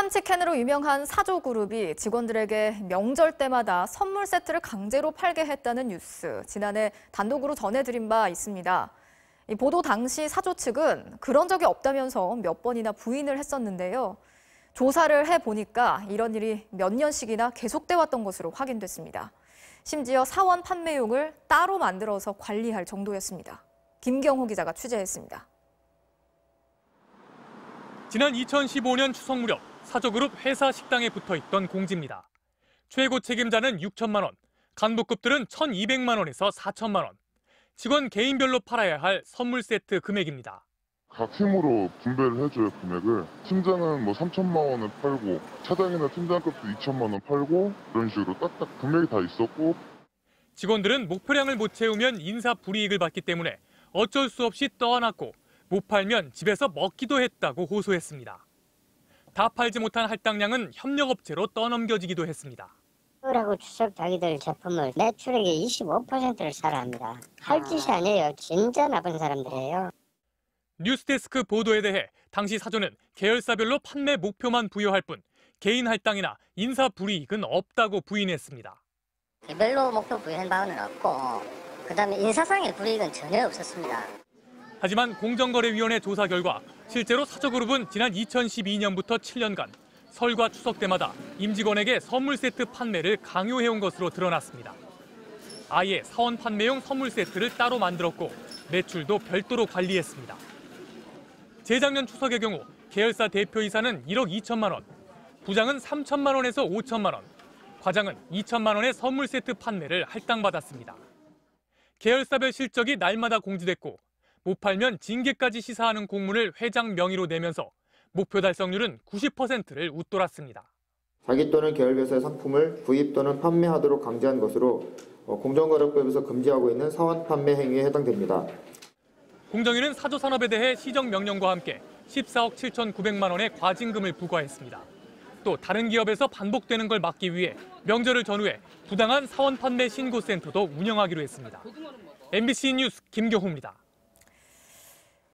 참치캔으로 유명한 사조그룹이 직원들에게 명절 때마다 선물 세트를 강제로 팔게 했다는 뉴스, 지난해 단독으로 전해드린 바 있습니다. 이 보도 당시 사조 측은 그런 적이 없다면서 몇 번이나 부인을 했었는데요. 조사를 해보니까 이런 일이 몇 년씩이나 계속돼 왔던 것으로 확인됐습니다. 심지어 사원 판매용을 따로 만들어서 관리할 정도였습니다. 김경호 기자가 취재했습니다. 지난 2015년 추석 무렵 사조그룹 회사 식당에 붙어있던 공지입니다. 최고 책임자는 6천만 원, 간부급들은 1,200만 원에서 4천만 원. 직원 개인별로 팔아야 할 선물 세트 금액입니다. 각 팀으로 분배를 해줘요, 금액을. 팀장은 3천만 원을 팔고, 차장이나 팀장급도 2천만 원 팔고, 이런 식으로 딱딱 금액이 다 있었고. 직원들은 목표량을 못 채우면 인사 불이익을 받기 때문에 어쩔 수 없이 떠안았고, 못 팔면 집에서 먹기도 했다고 호소했습니다. 다 팔지 못한 할당량은 협력업체로 떠넘겨지기도 했습니다. 라고 추석 자기들 제품을 매출액의 25%를 사라 합니다. 할 짓이 아니에요. 진짜 나쁜 사람들이에요. 뉴스데스크 보도에 대해 당시 사조는 계열사별로 판매 목표만 부여할 뿐 개인 할당이나 인사 불이익은 없다고 부인했습니다. 개별로 목표 부여한 바는 없고 그다음에 인사상의 불이익은 전혀 없었습니다. 하지만 공정거래위원회 조사 결과 실제로 사조그룹은 지난 2012년부터 7년간 설과 추석 때마다 임직원에게 선물 세트 판매를 강요해온 것으로 드러났습니다. 아예 사원 판매용 선물 세트를 따로 만들었고 매출도 별도로 관리했습니다. 재작년 추석의 경우 계열사 대표이사는 1억 2천만 원, 부장은 3천만 원에서 5천만 원, 과장은 2천만 원의 선물 세트 판매를 할당받았습니다. 계열사별 실적이 날마다 공지됐고 못 팔면 징계까지 시사하는 공문을 회장 명의로 내면서 목표 달성률은 90%를 웃돌았습니다. 자기 또는 계열회사의 상품을 구입 또는 판매하도록 강제한 것으로 공정거래법에서 금지하고 있는 사원 판매 행위에 해당됩니다. 공정위는 사조산업에 대해 시정명령과 함께 14억 7,900만 원의 과징금을 부과했습니다. 또 다른 기업에서 반복되는 걸 막기 위해 명절을 전후해 부당한 사원 판매 신고센터도 운영하기로 했습니다. MBC 뉴스 김경호입니다.